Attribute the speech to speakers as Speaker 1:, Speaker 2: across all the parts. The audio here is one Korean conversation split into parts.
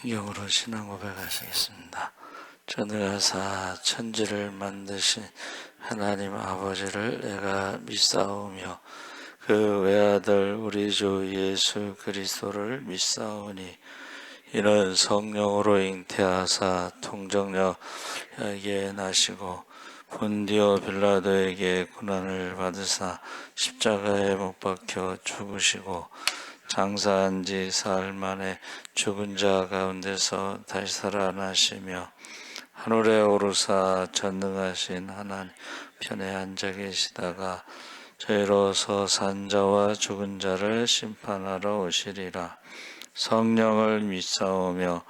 Speaker 1: 신경으로 신앙 고백하시겠습니다. 전능하사 천지를 만드신 하나님 아버지를 내가 믿사오며 그 외아들 우리 주 예수 그리스도를 믿사오니 이는 성령으로 잉태하사 통정녀에게 나시고 본디오 빌라도에게 고난을 받으사 십자가에 못 박혀 죽으시고 장사한 지 사흘 만에 죽은 자 가운데서 다시 살아나시며 하늘에 오르사 전능하신 하나님 편에 앉아 계시다가 저희로서 산 자와 죽은 자를 심판하러 오시리라. 성령을 믿사오며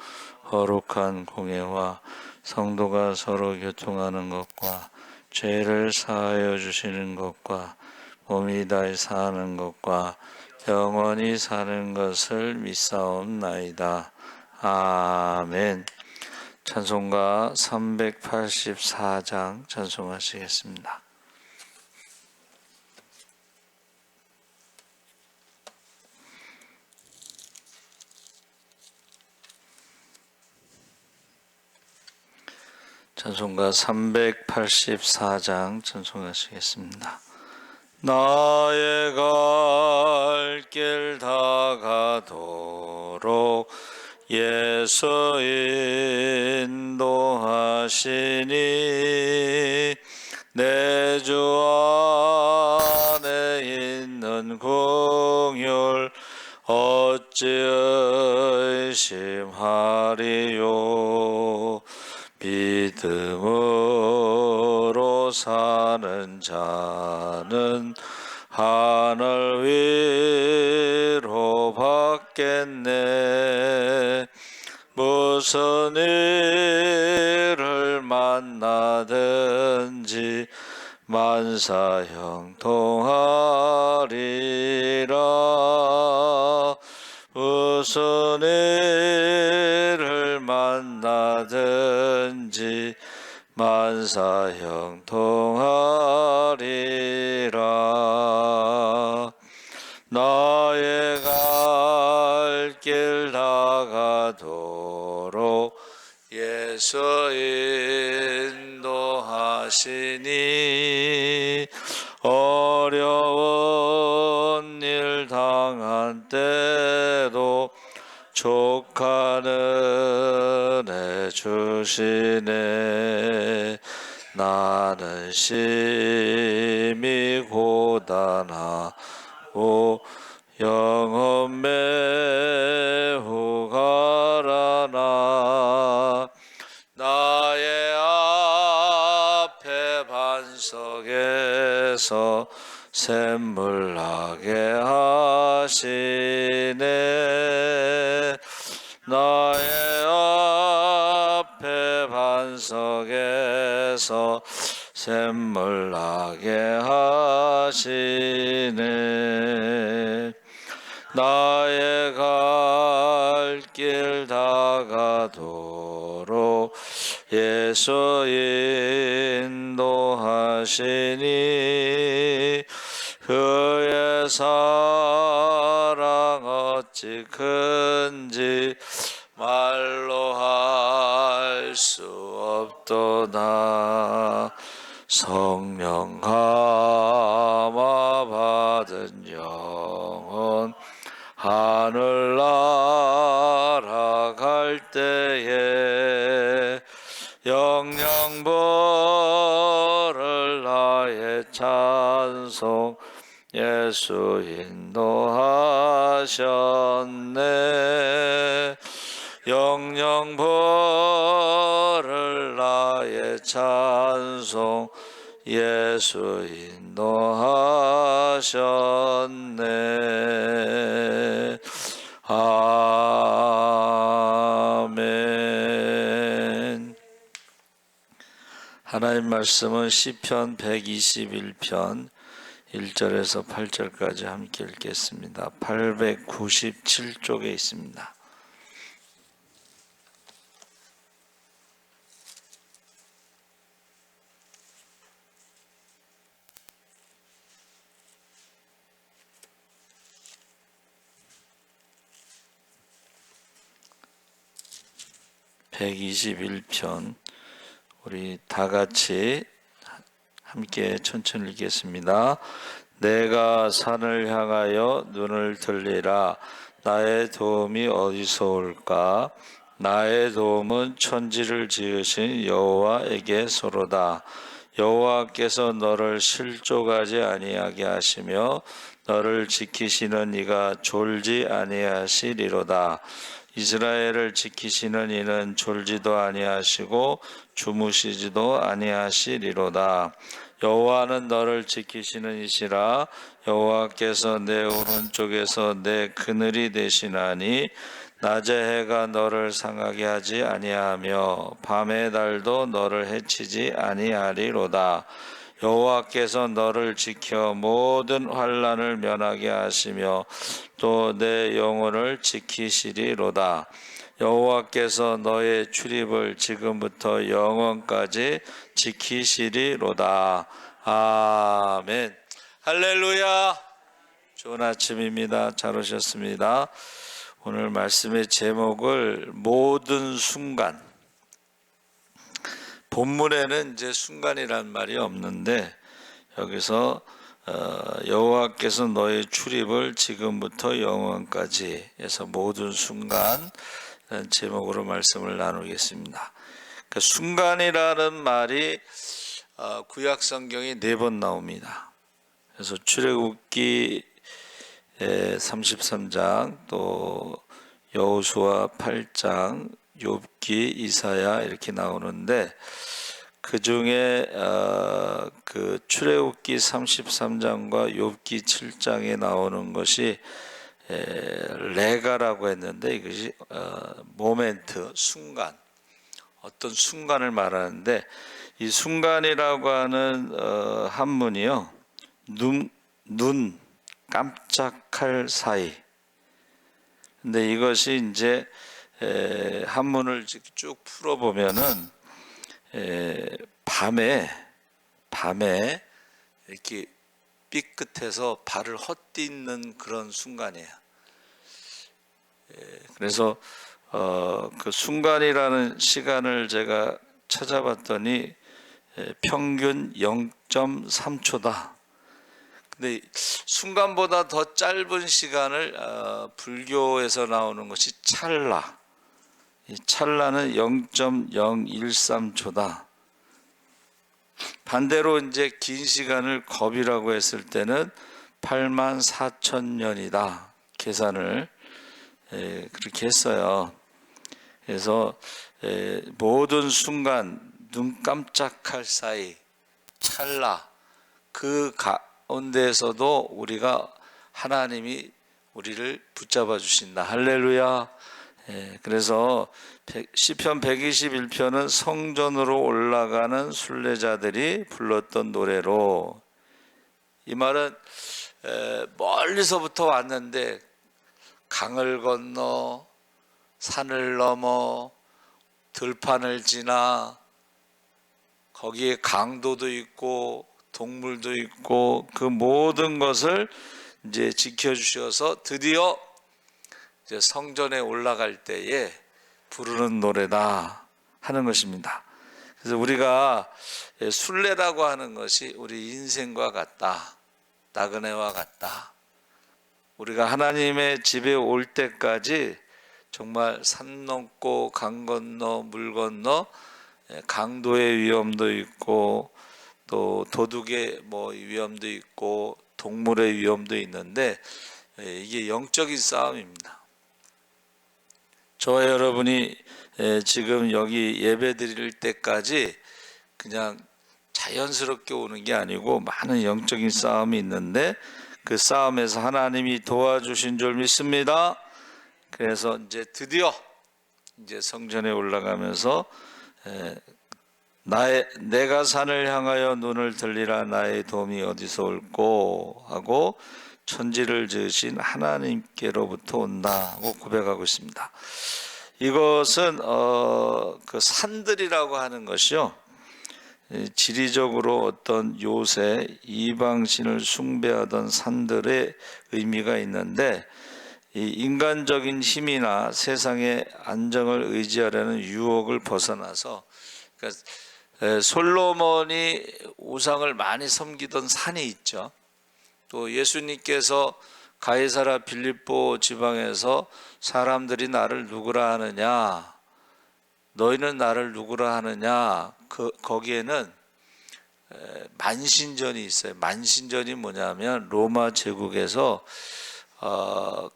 Speaker 1: 거룩한 공예와 성도가 서로 교통하는 것과 죄를 사하여 주시는 것과 몸이 다시 사는 것과 영원히 사는 것을 믿사옵나이다. 아멘. 찬송가 384장 찬송하시겠습니다. 찬송가 384장 찬송하시겠습니다. 나의 갈 길 다가도록 예수 인도하시니 내 주 안에 있는 긍휼 어찌 의심하리요. 믿음으로 사는 자는 하늘 위로 받겠네. 무슨 일을 만나든지 만사 형통하리라. 무슨 일을 만나든지 만사 형통하리라. 나의 갈 길 다가도록 예수 인도하시니 어려운 일 당한 때도 족하는 애 주시네. 나는 심히 고단하고 영혼 매우 가라나. 나의 앞에 반석에서 샘물 나게 하시네. 나의 앞에 반석에서 샘물 나게 하시네. 나의 갈 길 다가도록 예수 인도하시니 그의 사랑 어찌 큰지 말로 할 수 없도다. 성령 감화 받은 영혼 하늘 날아갈 때에 영영 부를 나의 찬송 예수 인도하셨네. 영영 부를 나의 찬송 예수 인도하셨네. 아멘. 하나님 말씀은 시편 121편 1절에서 8절까지 함께 읽겠습니다. 897쪽에 있습니다. 121편 우리 다 같이 함께 천천히 읽겠습니다. 내가 산을 향하여 눈을 들리라. 나의 도움이 어디서 올까? 나의 도움은 천지를 지으신 여호와에게서로다. 여호와께서 너를 실족하지 아니하게 하시며 너를 지키시는 이가 졸지 아니하시리로다. 이스라엘을 지키시는 이는 졸지도 아니하시고 주무시지도 아니하시리로다. 여호와는 너를 지키시는 이시라. 여호와께서 내 오른쪽에서 내 그늘이 되시나니 낮의 해가 너를 상하게 하지 아니하며 밤의 달도 너를 해치지 아니하리로다. 여호와께서 너를 지켜 모든 환난을 면하게 하시며 또 내 영혼을 지키시리로다. 여호와께서 너의 출입을 지금부터 영원까지 지키시리로다. 아멘. 할렐루야. 좋은 아침입니다. 잘 오셨습니다. 오늘 말씀의 제목을 모든 순간, 본문에는 이제 순간이란 말이 없는데 여기서 여호와께서 너의 출입을 지금부터 영원까지 해서 모든 순간 제목으로 말씀을 나누겠습니다. 그러니까 순간이라는 말이 구약 성경에 4번 나옵니다. 그래서 출애굽기 33장 또 여호수아 8장 욥기 이사야 이렇게 나오는데 그 중에 그 출애굽기 33장과 욥기 7장에 나오는 것이 레가라고 했는데 이것이 모멘트, 순간, 어떤 순간을 말하는데 이 순간이라고 하는 한문이요, 눈 깜짝할 사이. 근데 이것이 이제 한문을 쭉 풀어보면은 밤에 이렇게 삐끗해서 발을 헛디는 그런 순간이에요. 그래서 그 순간이라는 시간을 제가 찾아봤더니 평균 0.3초다. 근데 순간보다 더 짧은 시간을 불교에서 나오는 것이 찰나. 이 찰나는 0.013초다. 반대로 이제 긴 시간을 겁이라고 했을 때는 84,000년이다. 계산을 그렇게 했어요. 그래서 모든 순간, 눈 깜짝할 사이, 찰나, 그 가운데에서도 우리가 하나님이 우리를 붙잡아 주신다. 할렐루야. 그래서 시편 121편은 성전으로 올라가는 순례자들이 불렀던 노래로, 이 말은 멀리서부터 왔는데 강을 건너 산을 넘어 들판을 지나 거기에 강도도 있고 동물도 있고 그 모든 것을 이제 지켜주셔서 드디어 이제 성전에 올라갈 때에 부르는 노래다 하는 것입니다. 그래서 우리가 순례라고 하는 것이 우리 인생과 같다, 나그네와 같다. 우리가 하나님의 집에 올 때까지 정말 산 넘고 강 건너 물 건너 강도의 위험도 있고 또 도둑의 위험도 있고 동물의 위험도 있는데 이게 영적인 싸움입니다. 저와 여러분이 지금 여기 예배 드릴 때까지 그냥 자연스럽게 오는 게 아니고 많은 영적인 싸움이 있는데 그 싸움에서 하나님이 도와주신 줄 믿습니다. 그래서 이제 드디어 이제 성전에 올라가면서 내가 산을 향하여 눈을 들리라. 나의 도움이 어디서 올꼬 하고 천지를 지으신 하나님께로부터 온다 하고 고백하고 있습니다. 이것은 그 산들이라고 하는 것이요, 지리적으로 어떤 요새 이방신을 숭배하던 산들의 의미가 있는데 이 인간적인 힘이나 세상의 안정을 의지하려는 유혹을 벗어나서, 그러니까 솔로몬이 우상을 많이 섬기던 산이 있죠. 또 예수님께서 가이사라 빌립보 지방에서 사람들이 나를 누구라 하느냐, 너희는 나를 누구라 하느냐, 거기에는 만신전이 있어요. 만신전이 뭐냐면 로마 제국에서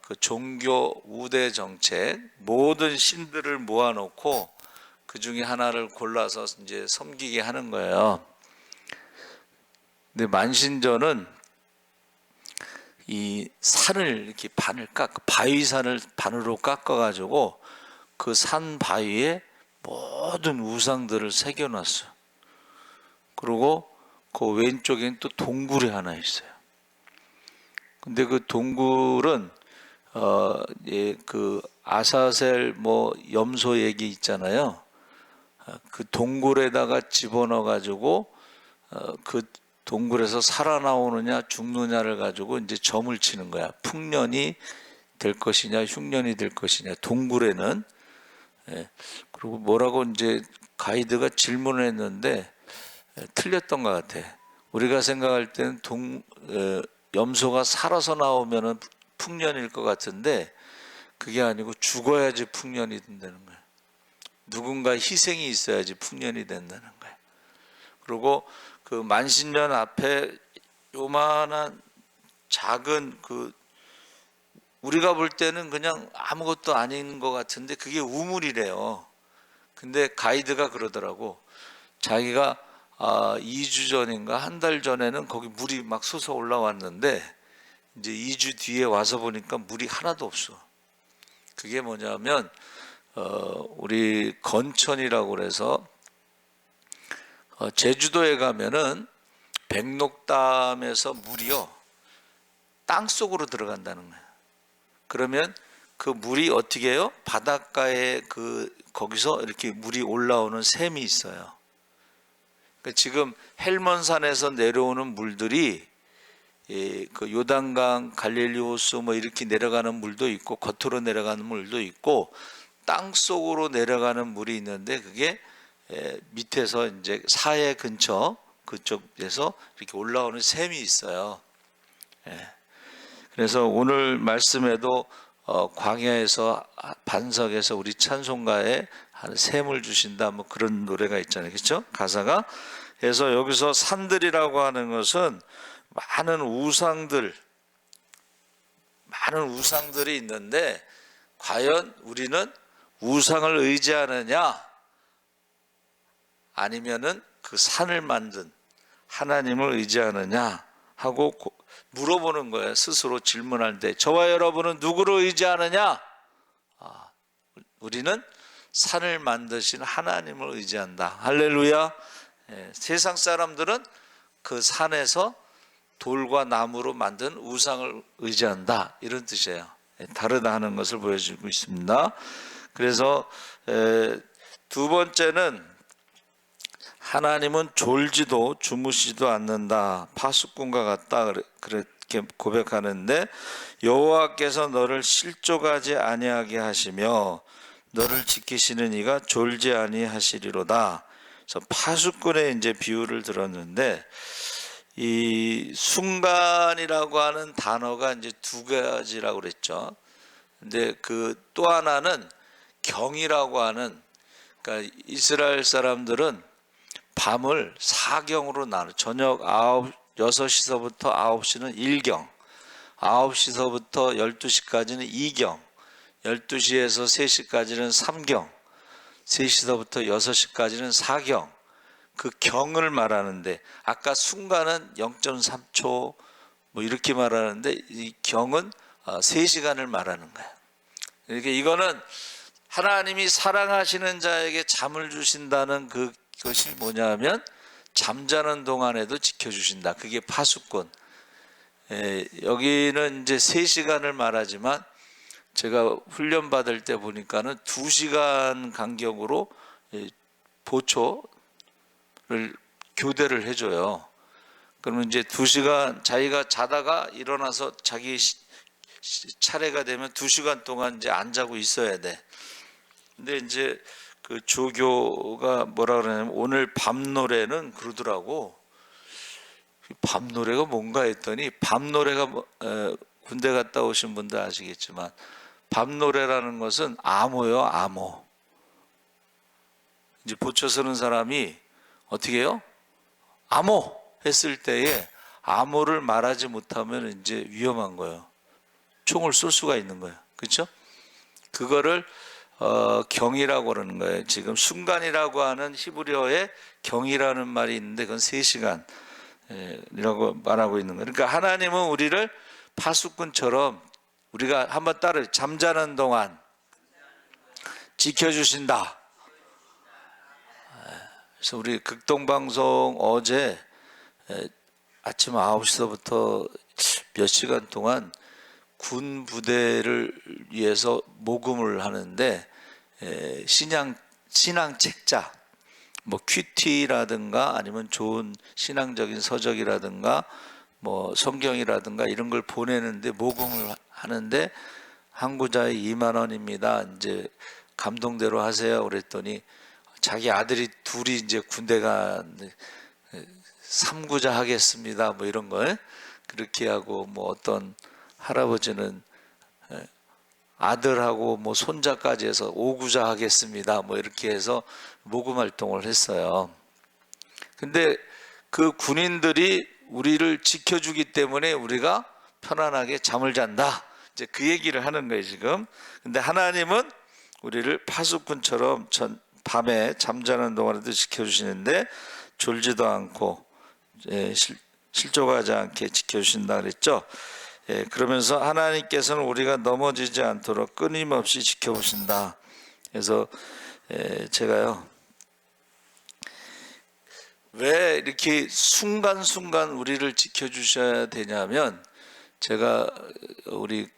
Speaker 1: 그 종교 우대 정책, 모든 신들을 모아놓고 그 중에 하나를 골라서 이제 섬기게 하는 거예요. 근데 만신전은 이 산을 이렇게 바위산을 반으로 깎아가지고 그 산 바위에 모든 우상들을 새겨놨어요. 그리고 그 왼쪽엔 또 동굴이 하나 있어요. 근데 그 동굴은 그 아사셀 뭐 염소 얘기 있잖아요. 그 동굴에다가 집어넣어 가지고 그 동굴에서 살아나오느냐 죽느냐를 가지고 이제 점을 치는 거야. 풍년이 될 것이냐 흉년이 될 것이냐 동굴에는. 그리고 뭐라고 이제 가이드가 질문을 했는데 틀렸던 것 같아. 우리가 생각할 때는 염소가 살아서 나오면은 풍년일 것 같은데 그게 아니고 죽어야지 풍년이 된다는 거야. 누군가 희생이 있어야지 풍년이 된다는 거야. 그리고 그 만신년 앞에 요만한 작은 그 우리가 볼 때는 그냥 아무것도 아닌 것 같은데 그게 우물이래요. 근데 가이드가 그러더라고. 자기가 2주 전인가 한 달 전에는 거기 물이 막 솟아 올라왔는데 이제 2주 뒤에 와서 보니까 물이 하나도 없어. 그게 뭐냐면 우리 건천이라고 그래서 제주도에 가면은 백록담에서 물이요 땅 속으로 들어간다는 거예요. 그러면 그 물이 어떻게 해요? 바닷가에 거기서 이렇게 물이 올라오는 샘이 있어요. 그러니까 지금 헬몬산에서 내려오는 물들이 그 요단강, 갈릴리 호수 뭐 이렇게 내려가는 물도 있고 겉으로 내려가는 물도 있고 땅 속으로 내려가는 물이 있는데 그게 밑에서 이제 사해 근처 그쪽에서 이렇게 올라오는 샘이 있어요. 그래서 오늘 말씀에도 광야에서 반석에서 우리 찬송가에 한 샘을 주신다 뭐 그런 노래가 있잖아요. 그렇죠? 가사가. 그래서 여기서 산들이라고 하는 것은 많은 우상들이 있는데 과연 우리는 우상을 의지하느냐 아니면은 그 산을 만든 하나님을 의지하느냐 하고 물어보는 거예요. 스스로 질문할 때 저와 여러분은 누구를 의지하느냐? 우리는 산을 만드신 하나님을 의지한다. 할렐루야. 세상 사람들은 그 산에서 돌과 나무로 만든 우상을 의지한다 이런 뜻이에요. 다르다 하는 것을 보여주고 있습니다. 그래서 두 번째는 하나님은 졸지도 주무시지도 않는다. 파수꾼과 같다 그렇게 고백하는데 여호와께서 너를 실족하지 아니하게 하시며 너를 지키시는 이가 졸지 아니하시리로다. 그래서 파수꾼의 이제 비유를 들었는데 이 순간이라고 하는 단어가 이제 두 가지라고 그랬죠. 근데 그 또 하나는 경이라고 하는, 그러니까 이스라엘 사람들은 밤을 4경으로 나눠. 저녁 6시서부터 9시는 1경, 9시서부터 12시까지는 2경, 12시에서 3시까지는 3경, 3시서부터 6시까지는 4경. 그 경을 말하는데 아까 순간은 0.3초 뭐 이렇게 말하는데 이 경은 3시간을 말하는 거예요. 그러니까 이거는 하나님이 사랑하시는 자에게 잠을 주신다는 그것이 뭐냐면 잠자는 동안에도 지켜주신다. 그게 파수꾼. 여기는 이제 3시간을 말하지만 제가 훈련 받을 때 보니까는 2시간 간격으로 보초를 교대를 해줘요. 그러면 이제 2시간 자기가 자다가 일어나서 자기 차례가 되면 2시간 동안 이제 안 자고 있어야 돼. 근데 이제 그 조교가 뭐라 그러냐면 오늘 밤 노래는 그러더라고. 밤 노래가 뭔가 했더니 밤 노래가 군대 갔다 오신 분들 아시겠지만 밤 노래라는 것은 암호요, 암호. 이제 보초 서는 사람이 어떻게 해요? 암호 했을 때에 암호를 말하지 못하면 이제 위험한 거예요. 총을 쏠 수가 있는 거예요. 그렇죠? 그거를 경이라고 그러는 거예요. 지금 순간이라고 하는 히브리어에 경이라는 말이 있는데 그건 3시간 이라고 말하고 있는 거예요. 그러니까 하나님은 우리를 파수꾼처럼 우리가 한번 따로 잠자는 동안 지켜주신다. 그래서 우리 극동방송 어제 아침 9시서부터 몇 시간 동안 군 부대를 위해서 모금을 하는데 신앙 책자 뭐 큐티라든가 아니면 좋은 신앙적인 서적이라든가 뭐 성경이라든가 이런 걸 보내는데 모금을 하는데 한 구자에 2만 원입니다. 이제 감동대로 하세요. 그랬더니 자기 아들이 둘이 이제 군대 가는데 3구자 하겠습니다. 뭐 이런 걸 그렇게 하고 뭐 어떤 할아버지는 아들하고 뭐 손자까지 해서 5구자 하겠습니다. 뭐 이렇게 해서 모금 활동을 했어요. 근데 그 군인들이 우리를 지켜주기 때문에 우리가 편안하게 잠을 잔다. 이제 그 얘기를 하는 거예요, 지금. 근데 하나님은 우리를 파수꾼처럼 밤에 잠자는 동안에도 지켜주시는데 졸지도 않고 실족하지 않게 지켜주신다 그랬죠. 그러면서 하나님께서는 우리가 넘어지지 않도록 끊임없이 지켜보신다. 그래서 제가요, 왜 이렇게 순간순간 우리를 지켜주셔야 되냐면, 제가 우리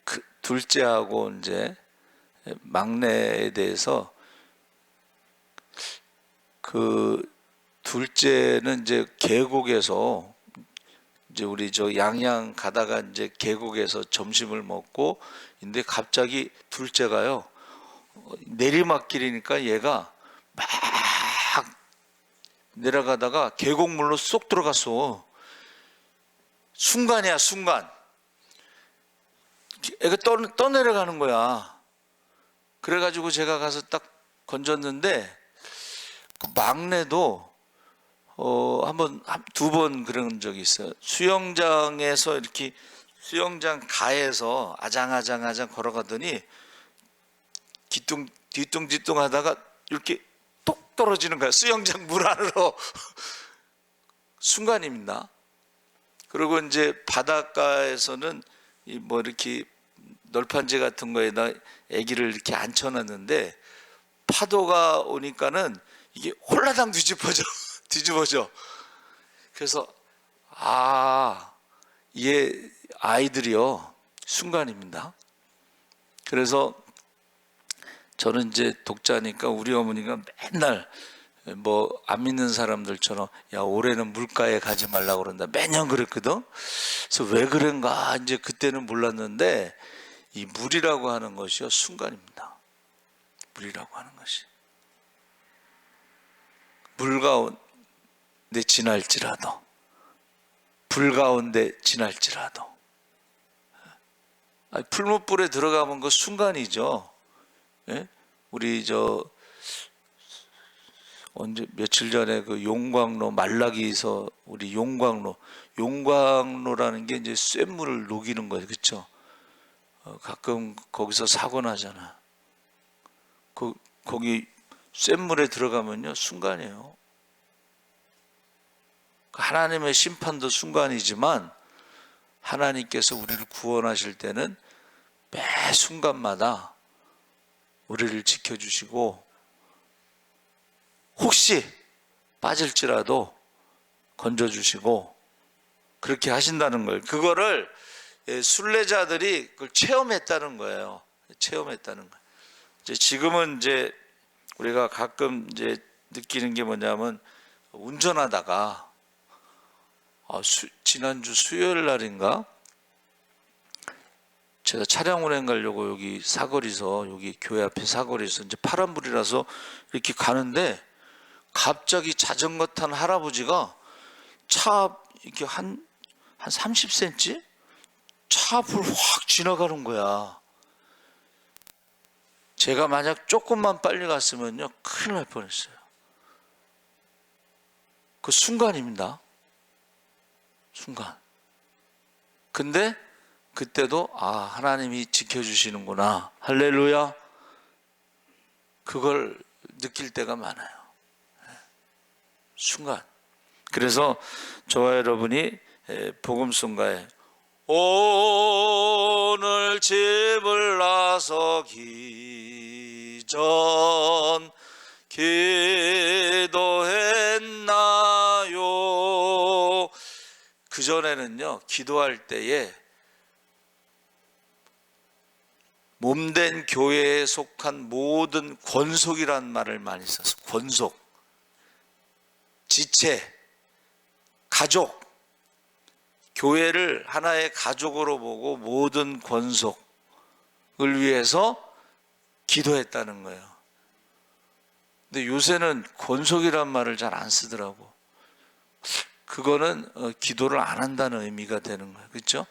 Speaker 1: 둘째하고 이제 막내에 대해서 그 둘째는 이제 계곡에서 이제 우리 저 양양 가다가 이제 계곡에서 점심을 먹고 근데 갑자기 둘째가요 내리막길이니까 얘가 막 내려가다가 계곡물로 쏙 들어갔어. 순간이야, 순간. 애가 떠내려가는 거야. 그래가지고 제가 가서 딱 건졌는데 그 막내도 두 번 그런 적이 있어요. 수영장에서 이렇게 수영장 가에서 아장아장 걸어가더니 뒤뚱뒤뚱 하다가 이렇게 똑 떨어지는 거야. 수영장 물 안으로. 순간입니다. 그리고 이제 바닷가에서는 뭐 이렇게 널판지 같은 거에다 아기를 이렇게 앉혀놨는데 파도가 오니까는 이게 홀라당 뒤집어져. 그래서 이게 아이들이요 순간입니다. 그래서 저는 이제 독자니까 우리 어머니가 맨날 뭐 안 믿는 사람들처럼 야 올해는 물가에 가지 말라고 그런다 매년 그랬거든. 그래서 왜 그런가 이제 그때는 몰랐는데 이 물이라고 하는 것이요 순간입니다. 물이라고 하는 것이 물 가운데 지날지라도 불 가운데 지날지라도 풀무불에 들어가면 그 순간이죠. 예? 우리 언제 며칠 전에 그 용광로 말라기에서 우리 용광로라는 게 이제 쇳물을 녹이는 거예요, 그렇죠? 가끔 거기서 사고 나잖아. 거기 쇳물에 들어가면요 순간이에요. 하나님의 심판도 순간이지만 하나님께서 우리를 구원하실 때는 매 순간마다 우리를 지켜주시고 혹시 빠질지라도 건져주시고 그렇게 하신다는 거예요. 그거를 순례자들이 그걸 체험했다는 거예요. 체험했다는 거예요. 지금은 이제 우리가 가끔 이제 느끼는 게 뭐냐면 운전하다가 지난주 수요일 날인가 제가 차량 운행 가려고 여기 사거리에서, 여기 교회 앞에 사거리에서 이제 파란불이라서 이렇게 가는데 갑자기 자전거 탄 할아버지가 차 이렇게 한 30cm 차 앞을 확 지나가는 거야. 제가 만약 조금만 빨리 갔으면요 큰일 날 뻔했어요. 그 순간입니다. 순간. 근데 그때도 하나님이 지켜주시는구나, 할렐루야, 그걸 느낄 때가 많아요. 순간. 그래서 저와 여러분이 복음송가에 오늘 집을 나서기 전 기도했나요? 그전에는요 기도할 때에 몸된 교회에 속한 모든 권속이란 말을 많이 썼어요. 권속, 지체, 가족, 교회를 하나의 가족으로 보고 모든 권속을 위해서 기도했다는 거예요. 근데 요새는 권속이란 말을 잘 안 쓰더라고. 그거는 기도를 안 한다는 의미가 되는 거예요. 그렇죠?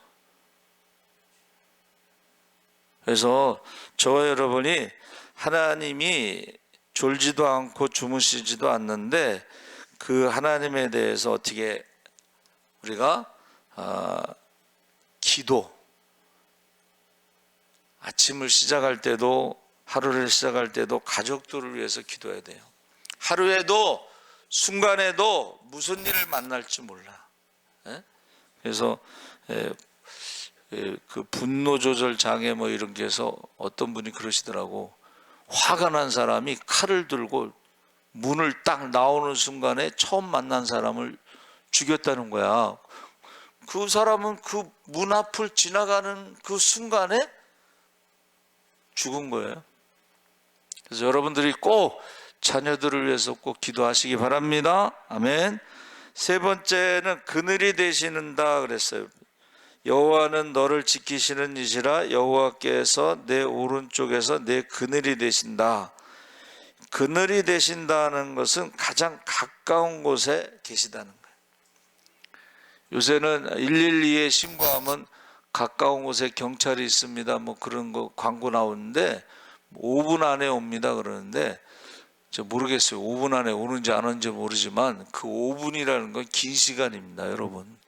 Speaker 1: 그래서 저와 여러분이 하나님이 졸지도 않고 주무시지도 않는데 그 하나님에 대해서 어떻게 우리가 기도, 아침을 시작할 때도 하루를 시작할 때도 가족들을 위해서 기도해야 돼요. 하루에도 순간에도 무슨 일을 만날지 몰라. 그래서 그 분노 조절 장애 뭐 이런 게 해서 어떤 분이 그러시더라고. 화가 난 사람이 칼을 들고 문을 딱 나오는 순간에 처음 만난 사람을 죽였다는 거야. 그 사람은 그 문 앞을 지나가는 그 순간에 죽은 거예요. 그래서 여러분들이 꼭 자녀들을 위해서 꼭 기도하시기 바랍니다. 아멘. 세 번째는 그늘이 되시는다 그랬어요. 여호와는 너를 지키시는 이시라. 여호와께서 내 오른쪽에서 내 그늘이 되신다. 그늘이 되신다는 것은 가장 가까운 곳에 계시다는 거예요. 요새는 112에 신고하면 가까운 곳에 경찰이 있습니다, 뭐 그런 거 광고 나오는데 5분 안에 옵니다 그러는데, 저 모르겠어요. 5분 안에 오는지 안 오는지 모르지만 그 5분이라는 건 긴 시간입니다, 여러분.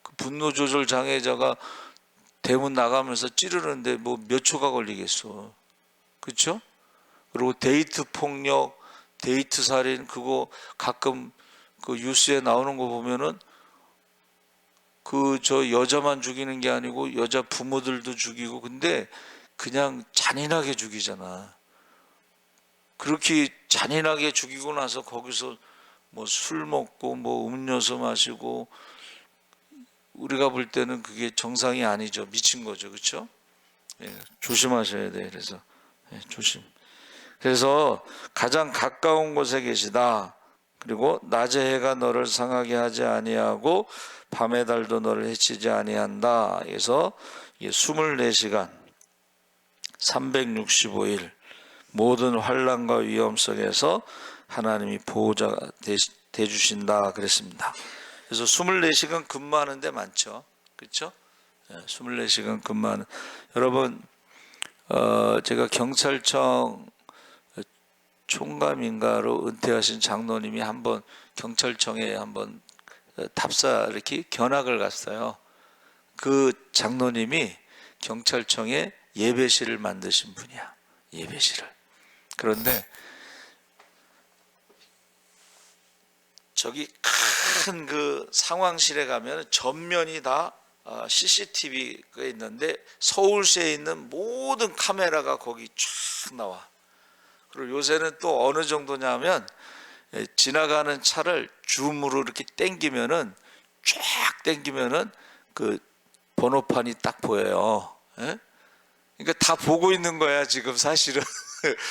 Speaker 1: 그 분노 조절 장애자가 대문 나가면서 찌르는데 뭐 몇 초가 걸리겠어. 그렇죠? 그리고 데이트 폭력, 데이트 살인, 그거 가끔 그 뉴스에 나오는 거 보면은 그 저 여자만 죽이는 게 아니고 여자 부모들도 죽이고, 근데 그냥 잔인하게 죽이잖아. 그렇게 잔인하게 죽이고 나서 거기서 뭐 술 먹고 뭐 음료수 마시고, 우리가 볼 때는 그게 정상이 아니죠. 미친 거죠. 그렇죠? 예, 조심하셔야 돼. 그래서 조심. 그래서 가장 가까운 곳에 계시다. 그리고 낮의 해가 너를 상하게 하지 아니하고 밤의 달도 너를 해치지 아니한다. 그래서 24시간 365일 모든 환난과 위험 속에서 하나님이 보호자가 되주신다 그랬습니다. 그래서 24시간 근무하는 데 많죠. 그렇죠? 24시간 근무하는, 여러분 제가 경찰청 총감인가로 은퇴하신 장로님이 한번 경찰청에 한번 답사 이렇게 견학을 갔어요. 그 장로님이 경찰청에 예배실을 만드신 분이야. 예배실을. 그런데 저기 큰 그 상황실에 가면 전면이 다 CCTV가 있는데 서울시에 있는 모든 카메라가 거기 쫙 나와. 그리고 요새는 또 어느 정도냐면 지나가는 차를 줌으로 이렇게 당기면은 쫙 당기면은 그 번호판이 딱 보여요. 그러니까 다 보고 있는 거야 지금 사실은.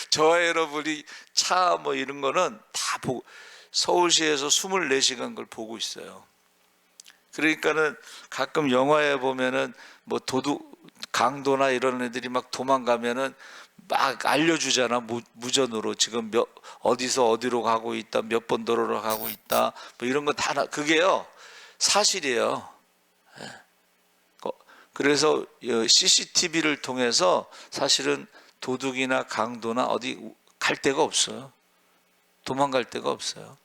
Speaker 1: 저와 여러분이 차 뭐 이런 거는 다 보고, 서울시에서 24시간 그걸 보고 있어요. 그러니까는 가끔 영화에 보면은 뭐 도둑 강도나 이런 애들이 막 도망가면은 막 알려주잖아. 무전으로 지금 어디서 어디로 가고 있다, 몇 번 도로로 가고 있다, 뭐 이런 거 다 그게요 사실이에요. 그래서 CCTV를 통해서 사실은 도둑이나 강도나 어디 갈 데가 없어요. 도망갈 데가 없어요.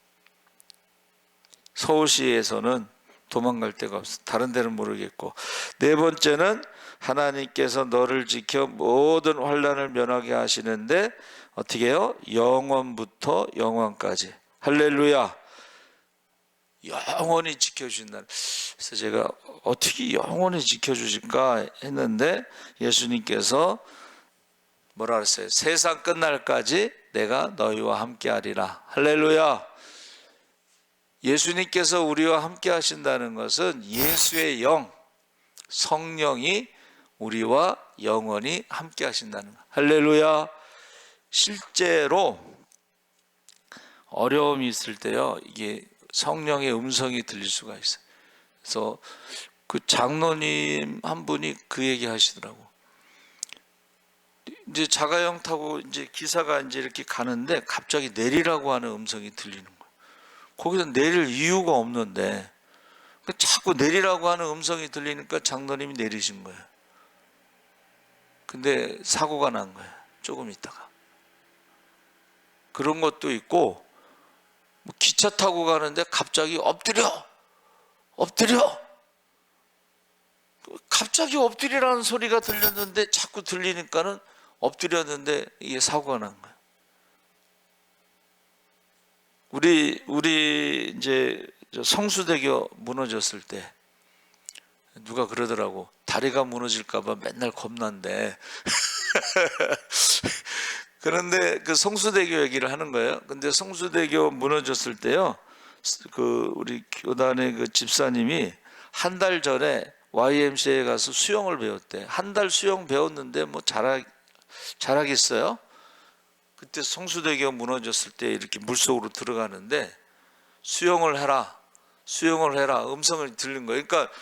Speaker 1: 서울시에서는 도망갈 데가 없어. 다른 데는 모르겠고. 네 번째는 하나님께서 너를 지켜 모든 환난을 면하게 하시는데 어떻게 해요? 영원부터 영원까지. 할렐루야. 영원히 지켜주신다. 그래서 제가 어떻게 영원히 지켜주실까 했는데 예수님께서 뭐라 그랬어요? 세상 끝날까지 내가 너희와 함께 하리라. 할렐루야. 예수님께서 우리와 함께 하신다는 것은 예수의 영, 성령이 우리와 영원히 함께 하신다는 것. 할렐루야. 실제로 어려움이 있을 때요, 이게 성령의 음성이 들릴 수가 있어요. 그래서 그 장로님 한 분이 그 얘기 하시더라고. 이제 자가용 타고 이제 기사가 이제 이렇게 가는데 갑자기 내리라고 하는 음성이 들리는 거예요. 거기서 내릴 이유가 없는데 자꾸 내리라고 하는 음성이 들리니까 장로님이 내리신 거예요. 근데 사고가 난 거예요. 조금 있다가. 그런 것도 있고, 기차 타고 가는데 갑자기 엎드려! 갑자기 엎드리라는 소리가 들렸는데 자꾸 들리니까는 엎드렸는데 이게 사고가 난 거예요. 우리 이제 성수대교 무너졌을 때 누가 그러더라고. 다리가 무너질까봐 맨날 겁난데. 그런데 그 성수대교 얘기를 하는 거예요. 근데 성수대교 무너졌을 때요, 그 우리 교단의 그 집사님이 한 달 전에 YMCA에 가서 수영을 배웠대. 한 달 수영 배웠는데 뭐 잘하겠어요? 그때 성수대교 무너졌을 때 이렇게 물속으로 들어가는데 수영을 해라 음성을 들린 거예요. 그러니까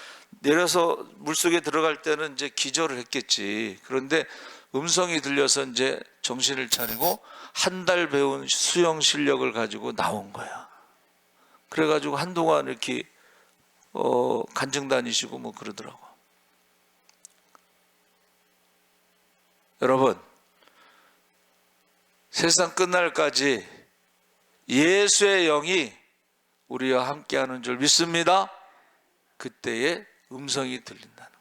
Speaker 1: 내려서 물속에 들어갈 때는 이제 기절을 했겠지. 그런데 음성이 들려서 이제 정신을 차리고 한 달 배운 수영 실력을 가지고 나온 거야. 그래가지고 한동안 이렇게 간증 다니시고 뭐 그러더라고. 여러분, 세상 끝날까지 예수의 영이 우리와 함께하는 줄 믿습니다. 그때의 음성이 들린다는 거예요.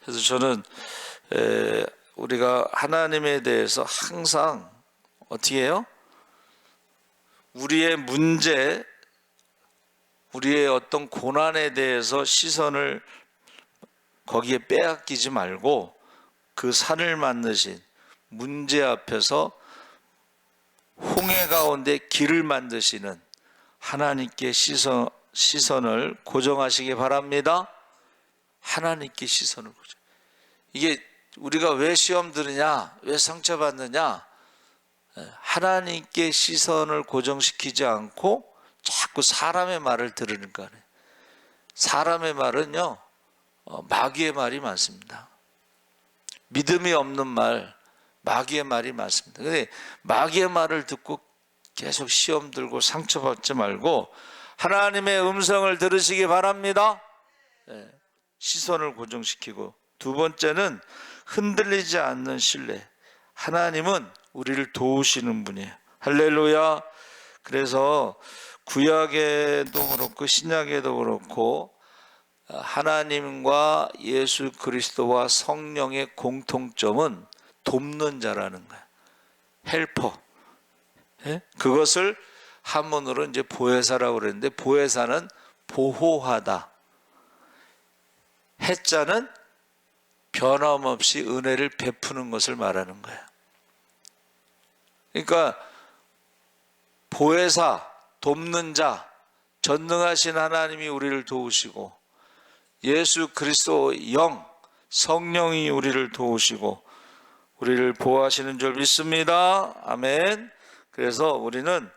Speaker 1: 그래서 저는 우리가 하나님에 대해서 항상 어떻게 해요? 우리의 문제, 우리의 어떤 고난에 대해서 시선을 거기에 빼앗기지 말고 그 산을 만드신 문제 앞에서 홍해 가운데 길을 만드시는 하나님께 시선을 고정하시기 바랍니다. 하나님께 시선을 고정. 이게 우리가 왜 시험 들으냐, 왜 상처받느냐, 하나님께 시선을 고정시키지 않고 자꾸 사람의 말을 들으니까. 사람의 말은요, 마귀의 말이 많습니다. 믿음이 없는 말, 마귀의 말이 많습니다. 근데 마귀의 말을 듣고 계속 시험 들고 상처받지 말고 하나님의 음성을 들으시기 바랍니다. 시선을 고정시키고, 두 번째는 흔들리지 않는 신뢰. 하나님은 우리를 도우시는 분이에요. 할렐루야. 그래서 구약에도 그렇고 신약에도 그렇고 하나님과 예수 그리스도와 성령의 공통점은 돕는 자라는 거예요. 헬퍼. 그것을 한문으로 이제 보혜사라고 그랬는데, 보혜사는 보호하다. 해자는 변함없이 은혜를 베푸는 것을 말하는 거예요. 그러니까 보혜사, 돕는 자, 전능하신 하나님이 우리를 도우시고, 예수 그리스도 영, 성령이 우리를 도우시고 우리를 보호하시는 줄 믿습니다. 아멘. 그래서 우리는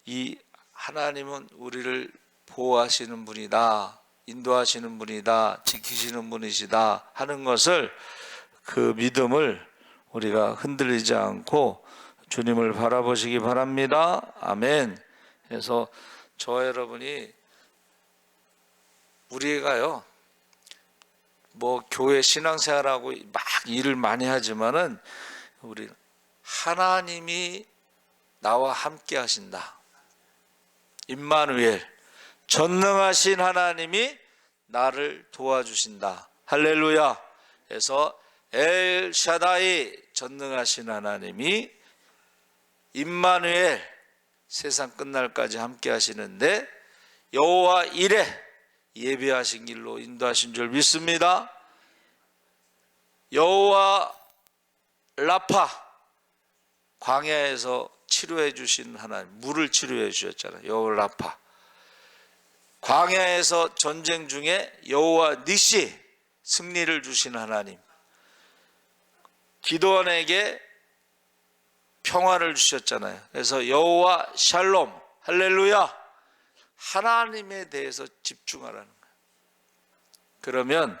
Speaker 1: 이 하나님은 우리를 보호하시는 분이다, 인도하시는 분이다, 지키시는 분이시다 하는 것을, 그 믿음을 우리가 흔들리지 않고 주님을 바라보시기 바랍니다. 아멘. 그래서 저와 여러분이, 우리가요 뭐 교회 신앙생활하고 막 일을 많이 하지만은 우리 하나님이 나와 함께 하신다. 임마누엘, 전능하신 하나님이 나를 도와주신다. 할렐루야. 그래서 엘 샤다이, 전능하신 하나님이 임마누엘, 세상 끝날까지 함께 하시는데, 여호와 이레, 예비하신 길로 인도하신 줄 믿습니다. 여호와 라파, 광야에서 치료해 주신 하나님, 물을 치료해 주셨잖아요. 여호와 라파. 광야에서 전쟁 중에 여호와 니시, 승리를 주신 하나님. 기도원에게 평화를 주셨잖아요. 그래서 여호와 샬롬, 할렐루야. 하나님에 대해서 집중하라는 거예요. 그러면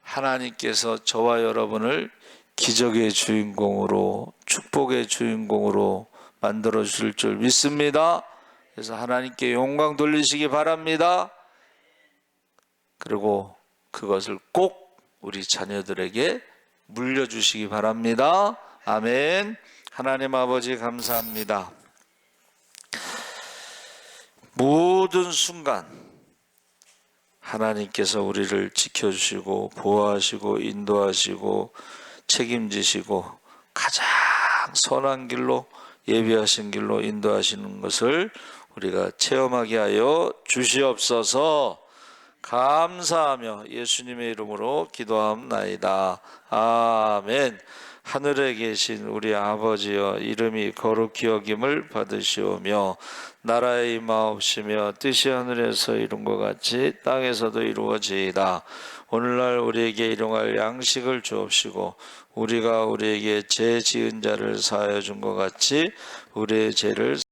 Speaker 1: 하나님께서 저와 여러분을 기적의 주인공으로, 축복의 주인공으로 만들어 주실 줄 믿습니다. 그래서 하나님께 영광 돌리시기 바랍니다. 그리고 그것을 꼭 우리 자녀들에게 물려주시기 바랍니다. 아멘. 하나님 아버지 감사합니다. 모든 순간 하나님께서 우리를 지켜주시고 보호하시고 인도하시고 책임지시고 가장 선한 길로, 예비하신 길로 인도하시는 것을 우리가 체험하게 하여 주시옵소서. 감사하며 예수님의 이름으로 기도하옵나이다. 아멘. 하늘에 계신 우리 아버지여, 이름이 거룩히 여김을 받으시오며 나라의 임하옵시며 뜻이 하늘에서 이룬 것 같이 땅에서도 이루어지이다. 오늘날 우리에게 일용할 양식을 주옵시고 우리가 우리에게 죄 지은 자를 사하여 준 것 같이 우리의 죄를